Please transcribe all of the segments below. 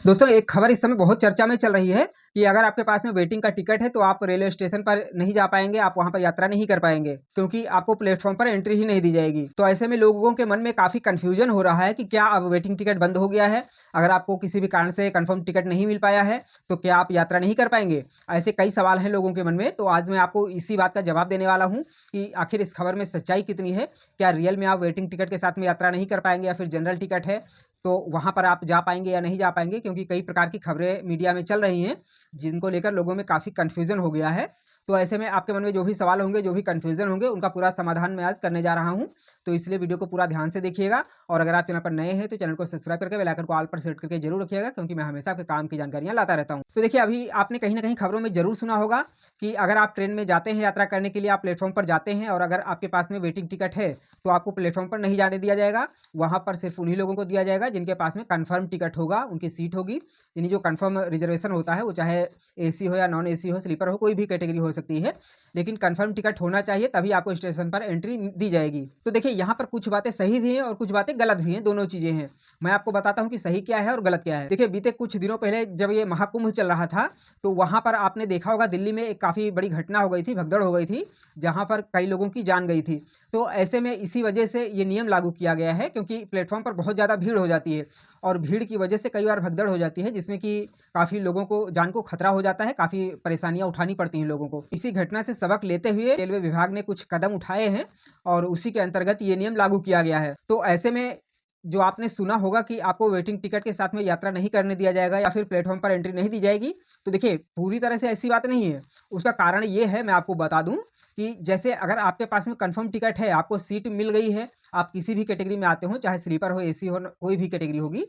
दोस्तों एक खबर इस समय बहुत चर्चा में चल रही है कि अगर आपके पास में वेटिंग का टिकट है तो आप रेलवे स्टेशन पर नहीं जा पाएंगे, आप वहां पर यात्रा नहीं कर पाएंगे क्योंकि आपको प्लेटफॉर्म पर एंट्री ही नहीं दी जाएगी। तो ऐसे में लोगों के मन में काफी कंफ्यूजन हो रहा है कि क्या अब वेटिंग टिकट बंद हो गया है, अगर आपको किसी भी कारण से कंफर्म टिकट नहीं मिल पाया है तो क्या आप यात्रा नहीं कर पाएंगे। ऐसे कई सवाल हैं लोगों के मन में, तो आज मैं आपको इसी बात का जवाब देने वाला हूँ कि आखिर इस खबर में सच्चाई कितनी है। क्या रियल में आप वेटिंग टिकट के साथ में यात्रा नहीं कर पाएंगे या फिर जनरल टिकट है तो वहाँ पर आप जा पाएँगे या नहीं जा पाएँगे, क्योंकि कई प्रकार की खबरें मीडिया में चल रही हैं, जिनको लेकर लोगों में काफ़ी कन्फ्यूज़न हो गया है। तो ऐसे में आपके मन में जो भी सवाल होंगे, जो भी कन्फ्यूज़न होंगे, उनका पूरा समाधान मैं आज करने जा रहा हूँ। तो इसलिए वीडियो को पूरा ध्यान से देखिएगा और अगर आप चैनल पर नए हैं तो चैनल को सब्सक्राइब करके बेल आइकन को ऑल पर सेट करके जरूर रखिएगा, क्योंकि मैं हमेशा आपके काम की जानकारियाँ लाता रहता हूँ। तो देखिए, अभी आपने कहीं न कहीं खबरों में ज़रूर सुना होगा कि अगर आप ट्रेन में जाते हैं यात्रा करने के लिए, आप प्लेटफ़ॉर्म पर जाते हैं और अगर आपके पास में वेटिंग टिकट है, तो आपको प्लेटफ़ॉर्म पर नहीं जाने दिया जाएगा। वहाँ पर सिर्फ़ उन्हीं लोगों को दिया जाएगा जिनके पास में कन्फर्म टिकट होगा, उनकी सीट होगी। यानी जो कन्फर्म रिज़र्वेशन होता है, वो चाहे एसी हो या नॉन एसी हो, स्लीपर हो, कोई भी कैटेगरी हो सकती है। लेकिन कन्फर्म टिकट होना चाहिए, तभी आपको स्टेशन पर एंट्री दी जाएगी। तो देखिए, यहाँ पर कुछ बातें सही भी हैं और कुछ बातें गलत भी हैं, दोनों चीज़ें हैं। मैं आपको बताता हूँ कि सही क्या है और गलत क्या है। देखिए, बीते कुछ दिनों पहले जब ये महाकुंभ चल रहा था, तो वहाँ पर आपने देखा होगा दिल्ली में एक काफ़ी बड़ी घटना हो गई थी, भगदड़ हो गई थी, जहाँ पर कई लोगों की जान गई थी। तो ऐसे में इसी वजह से ये नियम लागू किया गया है, क्योंकि प्लेटफ़ॉर्म पर बहुत ज़्यादा भीड़ हो जाती है और भीड़ की वजह से कई बार भगदड़ हो जाती है, जिसमें कि काफ़ी लोगों को जान को खतरा हो जाता है, काफ़ी परेशानियाँ उठानी पड़ती हैं लोगों को। इसी घटना से सबक लेते हुए रेलवे विभाग ने कुछ कदम उठाए हैं और उसी के अंतर्गत ये नियम लागू किया गया है। तो ऐसे में जो आपने सुना होगा कि आपको वेटिंग टिकट के साथ में यात्रा नहीं करने दिया जाएगा या फिर प्लेटफ़ॉर्म पर एंट्री नहीं दी जाएगी, तो देखिए, पूरी तरह से ऐसी बात नहीं है। उसका कारण ये है, मैं आपको बता दूँ कि जैसे अगर आपके पास में कन्फर्म टिकट है, आपको सीट मिल गई है, आप किसी भी कैटेगरी में आते हो, चाहे स्लीपर हो, एसी हो, कोई भी कैटेगरी होगी,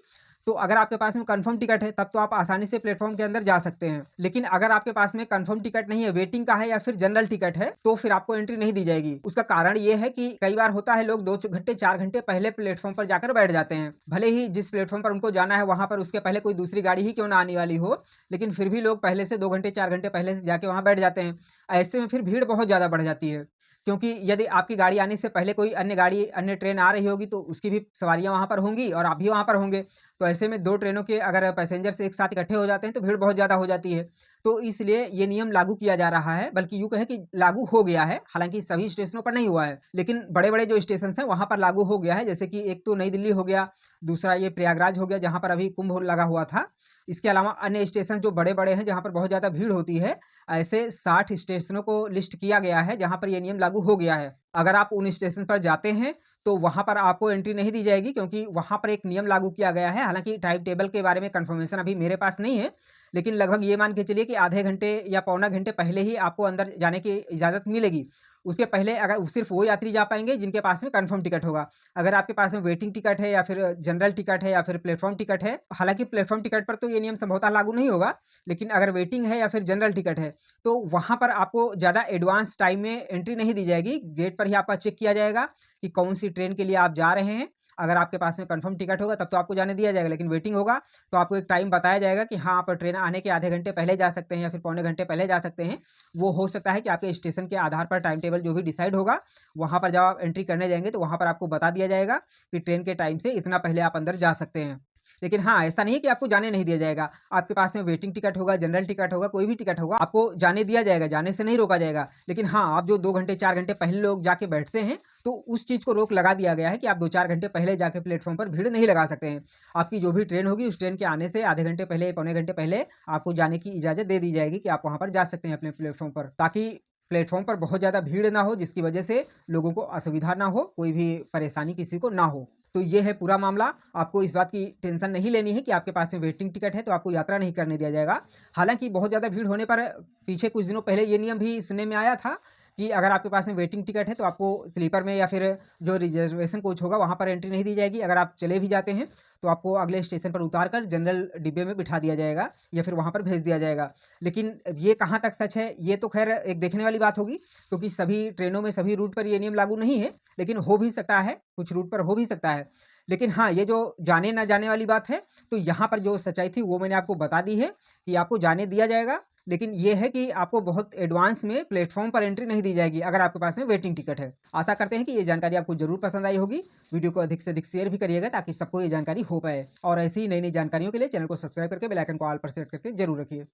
तो अगर आपके पास में कन्फर्म टिकट है, तब तो आप आसानी से प्लेटफ़ॉर्म के अंदर जा सकते हैं। लेकिन अगर आपके पास में कन्फर्म टिकट नहीं है, वेटिंग का है या फिर जनरल टिकट है, तो फिर आपको एंट्री नहीं दी जाएगी। उसका कारण ये है कि कई बार होता है लोग 2 घंटे 4 घंटे पहले प्लेटफ़ॉर्म पर जाकर बैठ जाते हैं। भले ही जिस प्लेटफ़ॉर्म पर उनको जाना है वहाँ पर उसके पहले कोई दूसरी गाड़ी ही क्यों ना आने वाली हो, लेकिन फिर भी लोग पहले से 2 घंटे 4 घंटे पहले से जाके वहाँ बैठ जाते हैं। ऐसे में फिर भीड़ बहुत ज़्यादा बढ़ जाती है। क्योंकि यदि आपकी गाड़ी आने से पहले कोई अन्य गाड़ी, अन्य ट्रेन आ रही होगी, तो उसकी भी सवारियाँ वहाँ पर होंगी और आप भी वहाँ पर होंगे। तो ऐसे में 2 ट्रेनों के अगर पैसेंजर्स एक साथ इकट्ठे हो जाते हैं तो भीड़ बहुत ज़्यादा हो जाती है। तो इसलिए ये नियम लागू किया जा रहा है, बल्कि यूँ कहें कि लागू हो गया है, हालाँकि सभी स्टेशनों पर नहीं हुआ है। लेकिन बड़े-बड़े जो स्टेशंस हैं वहाँ पर लागू हो गया है, जैसे कि एक तो नई दिल्ली हो गया, दूसरा ये प्रयागराज हो गया जहाँ पर अभी कुंभ लगा हुआ था। इसके अलावा अन्य स्टेशन जो बड़े-बड़े हैं जहाँ पर बहुत ज़्यादा भीड़ होती है, ऐसे 60 स्टेशनों को लिस्ट किया गया है जहाँ पर ये नियम लागू हो गया है। अगर आप उन स्टेशन पर जाते हैं तो वहाँ पर आपको एंट्री नहीं दी जाएगी, क्योंकि वहाँ पर एक नियम लागू किया गया है। हालाँकि टाइम टेबल के बारे में कन्फर्मेशन अभी मेरे पास नहीं है, लेकिन लगभग ये मान के चलिए कि आधे घंटे या पौना घंटे पहले ही आपको अंदर जाने की इजाज़त मिलेगी। उसके पहले अगर सिर्फ़ वो यात्री जा पाएँगे जिनके पास में कन्फर्म टिकट होगा। अगर आपके पास में वेटिंग टिकट है या फिर जनरल टिकट है या फिर प्लेटफ़ॉर्म टिकट है, हालाँकि प्लेटफ़ॉर्म टिकट पर तो ये नियम संभवतः लागू नहीं होगा, लेकिन अगर वेटिंग है या फिर जनरल टिकट है, तो वहाँ पर आपको ज़्यादा एडवांस टाइम में एंट्री नहीं दी जाएगी। गेट पर ही आपका चेक किया जाएगा कि कौन-सी ट्रेन के लिए आप जा रहे हैं। अगर आपके पास में कन्फर्म टिकट होगा तब तो आपको जाने दिया जाएगा, लेकिन वेटिंग होगा तो आपको एक टाइम बताया जाएगा कि हाँ, आप ट्रेन आने के आधे घंटे पहले जा सकते हैं या फिर पौने घंटे पहले जा सकते हैं। वो हो सकता है कि आपके स्टेशन के आधार पर टाइम टेबल जो भी डिसाइड होगा, वहाँ पर जब आप एंट्री करने जाएँगे तो वहाँ पर आपको बता दिया जाएगा कि ट्रेन के टाइम से इतना पहले आप अंदर जा सकते हैं। लेकिन हाँ, ऐसा नहीं है कि आपको जाने नहीं दिया जाएगा। आपके पास में वेटिंग टिकट होगा, जनरल टिकट होगा, कोई भी टिकट होगा, आपको जाने दिया जाएगा, जाने से नहीं रोका जाएगा। लेकिन हाँ, आप जो 2 घंटे 4 घंटे पहले लोग जाके बैठते हैं, तो उस चीज़ को रोक लगा दिया गया है कि आप 2-4 घंटे पहले जाके प्लेटफ़ॉर्म पर भीड़ नहीं लगा सकते हैं। आपकी जो भी ट्रेन होगी, उस ट्रेन के आने से आधे घंटे पहले, पौने घंटे पहले आपको जाने की इजाज़त दे दी जाएगी कि आप वहाँ पर जा सकते हैं अपने प्लेटफ़ॉर्म पर। ताकि प्लेटफ़ॉर्म पर बहुत ज़्यादा भीड़ ना हो, जिसकी वजह से लोगों को असुविधा ना हो, कोई भी परेशानी किसी को ना हो। तो ये है पूरा मामला। आपको इस बात की टेंशन नहीं लेनी है कि आपके पास में वेटिंग टिकट है तो आपको यात्रा नहीं करने दिया जाएगा। हालाँकि बहुत ज़्यादा भीड़ होने पर पीछे कुछ दिनों पहले ये नियम भी सुनने में आया था कि अगर आपके पास में वेटिंग टिकट है तो आपको स्लीपर में या फिर जो रिज़र्वेशन कोच होगा वहाँ पर एंट्री नहीं दी जाएगी। अगर आप चले भी जाते हैं तो आपको अगले स्टेशन पर उतार कर जनरल डिब्बे में बिठा दिया जाएगा या फिर वहाँ पर भेज दिया जाएगा। लेकिन ये कहाँ तक सच है, ये तो ख़ैर एक देखने वाली बात होगी, क्योंकि सभी ट्रेनों में सभी रूट पर ये नियम लागू नहीं है, लेकिन हो भी सकता है, कुछ रूट पर हो भी सकता है। लेकिन हाँ, ये जो जाने ना जाने वाली बात है, तो यहाँ पर जो सच्चाई थी वो मैंने आपको बता दी है कि आपको जाने दिया जाएगा। लेकिन ये है कि आपको बहुत एडवांस में प्लेटफॉर्म पर एंट्री नहीं दी जाएगी अगर आपके पास में वेटिंग टिकट है। आशा करते हैं कि ये जानकारी आपको जरूर पसंद आई होगी। वीडियो को अधिक से अधिक शेयर भी करिएगा ताकि सबको ये जानकारी हो पाए, और ऐसी ही नई नई जानकारियों के लिए चैनल को सब्सक्राइब करके बेल आइकन को ऑल पर सेट करके जरूर रखिए।